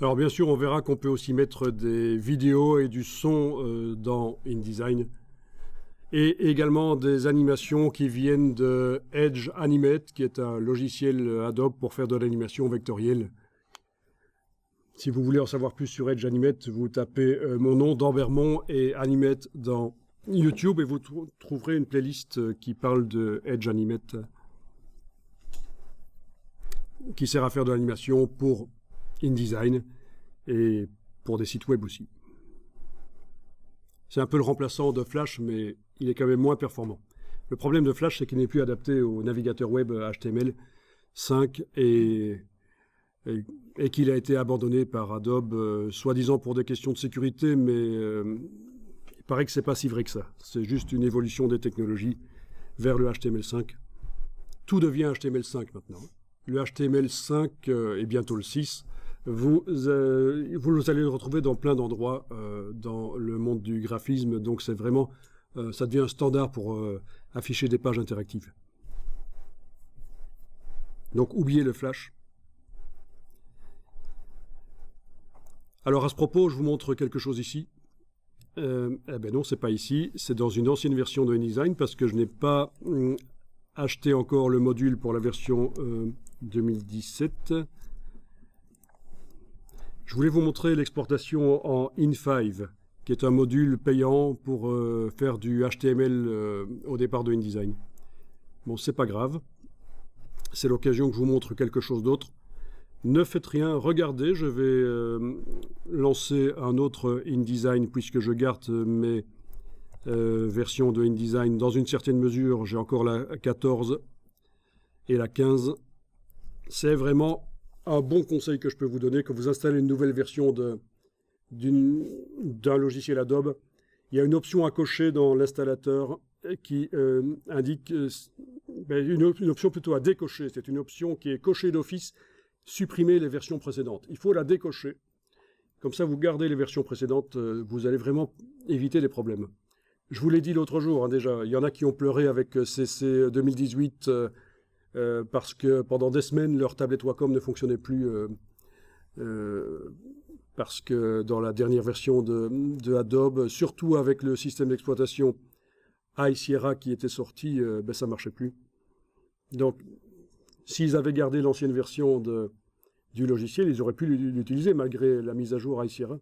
Alors bien sûr, on verra qu'on peut aussi mettre des vidéos et du son dans InDesign. Et également des animations qui viennent de Edge Animate, qui est un logiciel Adobe pour faire de l'animation vectorielle. Si vous voulez en savoir plus sur Edge Animate, vous tapez mon nom d'Ambermont et Animate dans YouTube et vous trouverez une playlist qui parle de Edge Animate, qui sert à faire de l'animation pour InDesign et pour des sites web aussi. C'est un peu le remplaçant de Flash, mais il est quand même moins performant. Le problème de Flash, c'est qu'il n'est plus adapté au navigateur web HTML5 et qu'il a été abandonné par Adobe, soi-disant pour des questions de sécurité, mais il paraît que c'est pas si vrai que ça. C'est juste une évolution des technologies vers le HTML5. Tout devient HTML5 maintenant. Le HTML5 et bientôt le 6, vous allez le retrouver dans plein d'endroits dans le monde du graphisme, donc c'est vraiment, ça devient un standard pour afficher des pages interactives. Donc oubliez le Flash. Alors à ce propos, je vous montre quelque chose ici. Eh ben non, c'est pas ici, c'est dans une ancienne version de InDesign parce que je n'ai pas acheté encore le module pour la version 2017. Je voulais vous montrer l'exportation en In5, qui est un module payant pour faire du HTML au départ de InDesign. Bon, c'est pas grave. C'est l'occasion que je vous montre quelque chose d'autre. Ne faites rien, regardez, je vais lancer un autre InDesign puisque je garde mes versions de InDesign dans une certaine mesure. J'ai encore la 14 et la 15. C'est vraiment un bon conseil que je peux vous donner quand vous installez une nouvelle version d'un logiciel Adobe. Il y a une option à cocher dans l'installateur qui indique, une option plutôt à décocher. C'est une option qui est cochée d'office, supprimer les versions précédentes. Il faut la décocher. Comme ça, vous gardez les versions précédentes, vous allez vraiment éviter les problèmes. Je vous l'ai dit l'autre jour, hein, déjà, il y en a qui ont pleuré avec CC 2018 parce que pendant des semaines, leur tablette Wacom ne fonctionnait plus parce que dans la dernière version de Adobe, surtout avec le système d'exploitation High Sierra qui était sorti, ça ne marchait plus. Donc, s'ils avaient gardé l'ancienne version du logiciel, ils auraient pu l'utiliser malgré la mise à jour High Sierra.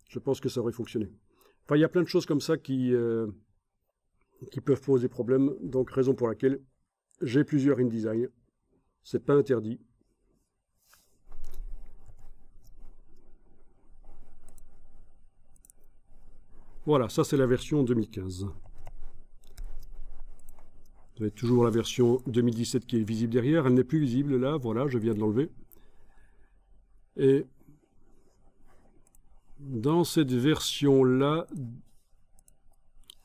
Je pense que ça aurait fonctionné. Enfin, il y a plein de choses comme ça qui peuvent poser problème, donc raison pour laquelle j'ai plusieurs InDesign. C'est pas interdit. Voilà, ça c'est la version 2015. Vous avez toujours la version 2017 qui est visible derrière. Elle n'est plus visible là, voilà, je viens de l'enlever. Et dans cette version-là,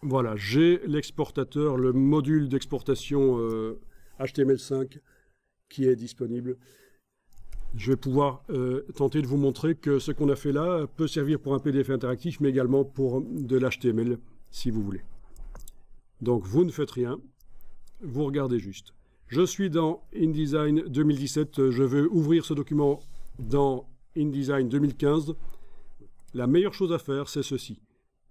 voilà, j'ai l'exportateur, le module d'exportation HTML5 qui est disponible. Je vais pouvoir tenter de vous montrer que ce qu'on a fait là peut servir pour un PDF interactif, mais également pour de l'HTML, si vous voulez. Donc, vous ne faites rien, vous regardez juste. Je suis dans InDesign 2017, je vais ouvrir ce document dans InDesign 2015. La meilleure chose à faire, c'est ceci.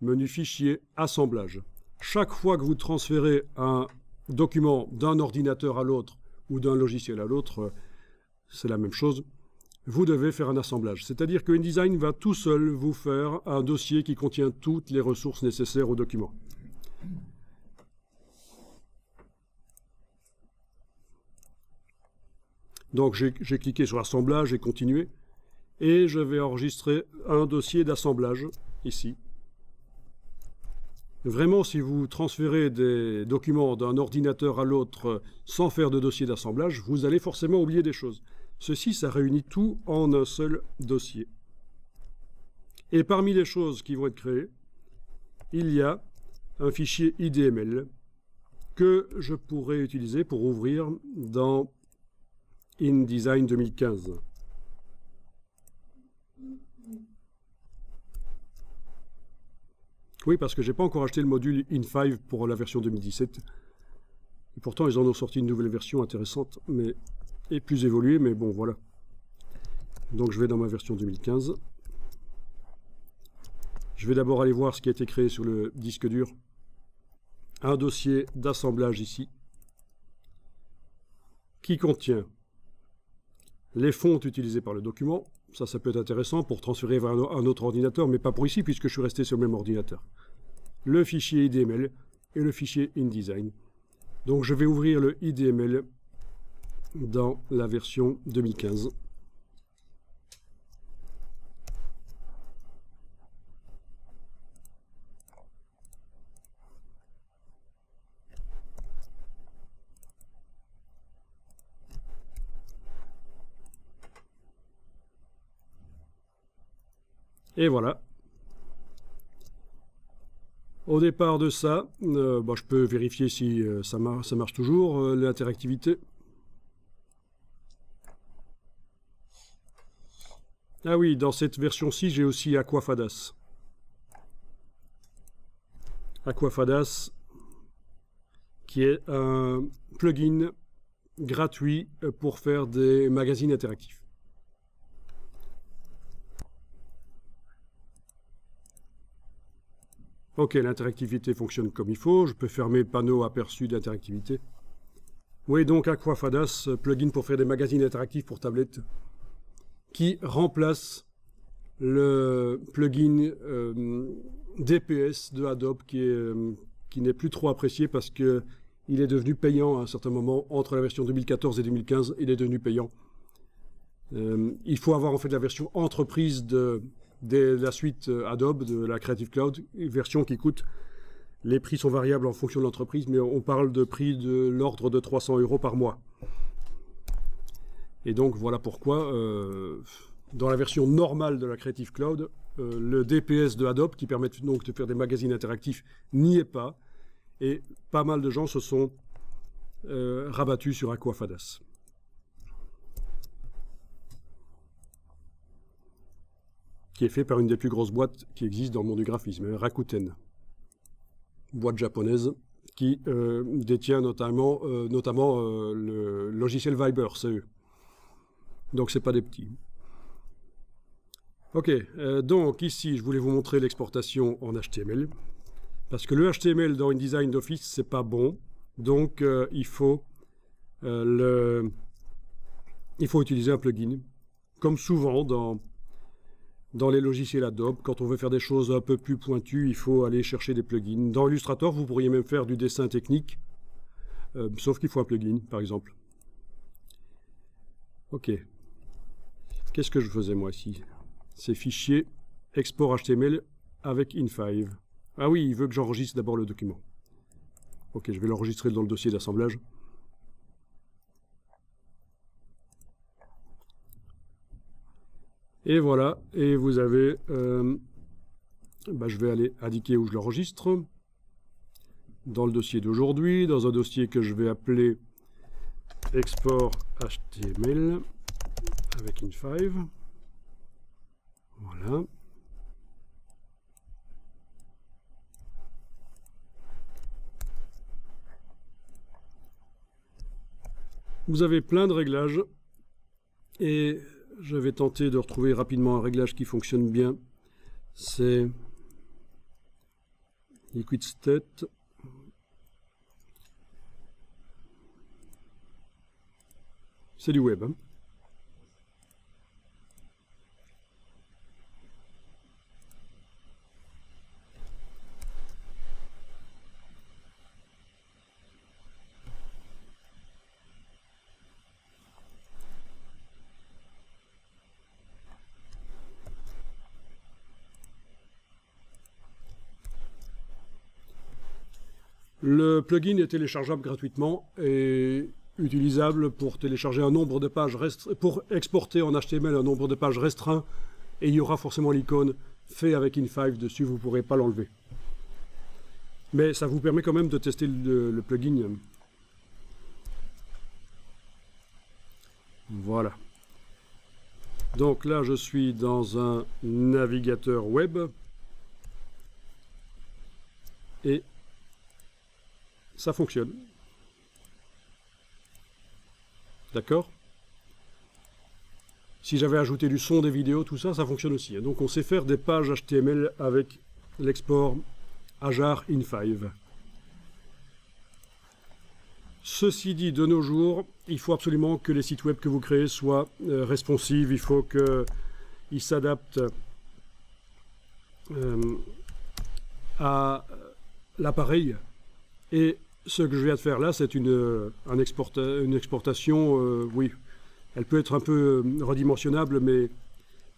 Menu Fichier, Assemblage. Chaque fois que vous transférez un document d'un ordinateur à l'autre ou d'un logiciel à l'autre, c'est la même chose, vous devez faire un assemblage. C'est-à-dire que InDesign va tout seul vous faire un dossier qui contient toutes les ressources nécessaires au document. Donc j'ai cliqué sur l'assemblage et continuer. Et je vais enregistrer un dossier d'assemblage ici. Vraiment, si vous transférez des documents d'un ordinateur à l'autre sans faire de dossier d'assemblage, vous allez forcément oublier des choses. Ceci, ça réunit tout en un seul dossier. Et parmi les choses qui vont être créées, il y a un fichier IDML que je pourrais utiliser pour ouvrir dans InDesign 2015. Oui, parce que je n'ai pas encore acheté le module In5 pour la version 2017. Et pourtant, ils en ont sorti une nouvelle version intéressante et plus évoluée, mais bon, voilà. Donc je vais dans ma version 2015. Je vais d'abord aller voir ce qui a été créé sur le disque dur. Un dossier d'assemblage ici, qui contient les fontes utilisées par le document. Ça peut être intéressant pour transférer vers un autre ordinateur, mais pas pour ici, puisque je suis resté sur le même ordinateur. Le fichier IDML et le fichier InDesign. Donc je vais ouvrir le IDML dans la version 2015. Et voilà. Au départ de ça, je peux vérifier si ça marche toujours, l'interactivité. Ah oui, dans cette version-ci, j'ai aussi Aquafadas. Aquafadas, qui est un plugin gratuit pour faire des magazines interactifs. Ok, l'interactivité fonctionne comme il faut. Je peux fermer le panneau aperçu d'interactivité. Oui, donc Aquafadas, plugin pour faire des magazines interactifs pour tablettes, qui remplace le plugin DPS de Adobe qui n'est plus trop apprécié parce que il est devenu payant à un certain moment. Entre la version 2014 et 2015, il est devenu payant. Il faut avoir en fait la version entreprise de la suite Adobe, de la Creative Cloud, une version qui coûte, les prix sont variables en fonction de l'entreprise, mais on parle de prix de l'ordre de 300 € par mois. Et donc voilà pourquoi, dans la version normale de la Creative Cloud, le DPS de Adobe, qui permet donc de faire des magazines interactifs, n'y est pas, et pas mal de gens se sont rabattus sur Aquafadas. Qui est fait par une des plus grosses boîtes qui existent dans le monde du graphisme, Rakuten. Boîte japonaise qui détient notamment le logiciel Viber, c'est eux. Donc c'est pas des petits. Ok, donc ici je voulais vous montrer l'exportation en HTML. Parce que le HTML dans InDesign d'Office, c'est pas bon. Donc il faut utiliser un plugin. Comme souvent dans les logiciels Adobe, quand on veut faire des choses un peu plus pointues, il faut aller chercher des plugins. Dans Illustrator, vous pourriez même faire du dessin technique, sauf qu'il faut un plugin, par exemple. Ok. Qu'est-ce que je faisais moi ici? Ces fichiers export HTML avec In5. Ah oui, il veut que j'enregistre d'abord le document. Ok, je vais l'enregistrer dans le dossier d'assemblage. Et voilà, et vous avez, je vais aller indiquer où je l'enregistre, dans le dossier d'aujourd'hui, dans un dossier que je vais appeler export HTML avec In5. Voilà. Vous avez plein de réglages et je vais tenter de retrouver rapidement un réglage qui fonctionne bien. C'est Liquid State. C'est du web. Hein. Le plugin est téléchargeable gratuitement et utilisable pour télécharger un nombre de pages pour exporter en HTML un nombre de pages restreint, et il y aura forcément l'icône fait avec In5 dessus, vous ne pourrez pas l'enlever. Mais ça vous permet quand même de tester le plugin. Voilà. Donc là, je suis dans un navigateur web et ça fonctionne. D'accord? Si j'avais ajouté du son, des vidéos, tout ça, ça fonctionne aussi. Donc on sait faire des pages HTML avec l'export Ajar In5. Ceci dit, de nos jours, il faut absolument que les sites web que vous créez soient responsives. Il faut qu'ils s'adaptent à l'appareil. Et ce que je viens de faire là, c'est une exportation, oui, elle peut être un peu redimensionnable, mais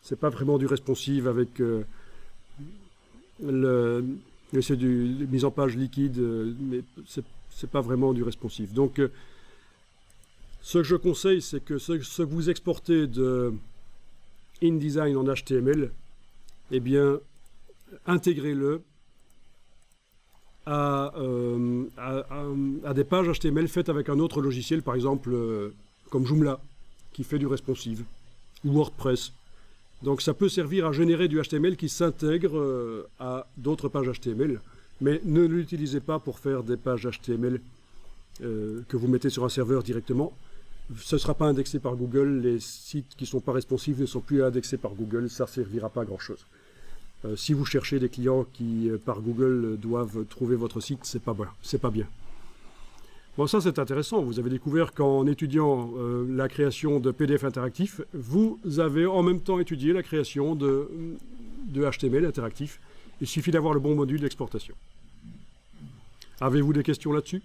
c'est pas vraiment du responsive avec c'est du mise en page liquide, mais c'est pas vraiment du responsive. Donc, ce que je conseille, c'est que ce que vous exportez de InDesign en HTML, eh bien, intégrez-le à des pages HTML faites avec un autre logiciel, par exemple comme Joomla, qui fait du responsive, ou WordPress. Donc ça peut servir à générer du HTML qui s'intègre à d'autres pages HTML, mais ne l'utilisez pas pour faire des pages HTML que vous mettez sur un serveur directement. Ce ne sera pas indexé par Google, les sites qui ne sont pas responsives ne sont plus indexés par Google, ça ne servira pas à grand chose. Si vous cherchez des clients qui, par Google, doivent trouver votre site, c'est pas bien. Bon, ça c'est intéressant. Vous avez découvert qu'en étudiant la création de PDF interactifs, vous avez en même temps étudié la création de HTML interactif. Il suffit d'avoir le bon module d'exportation. Avez-vous des questions là-dessus ?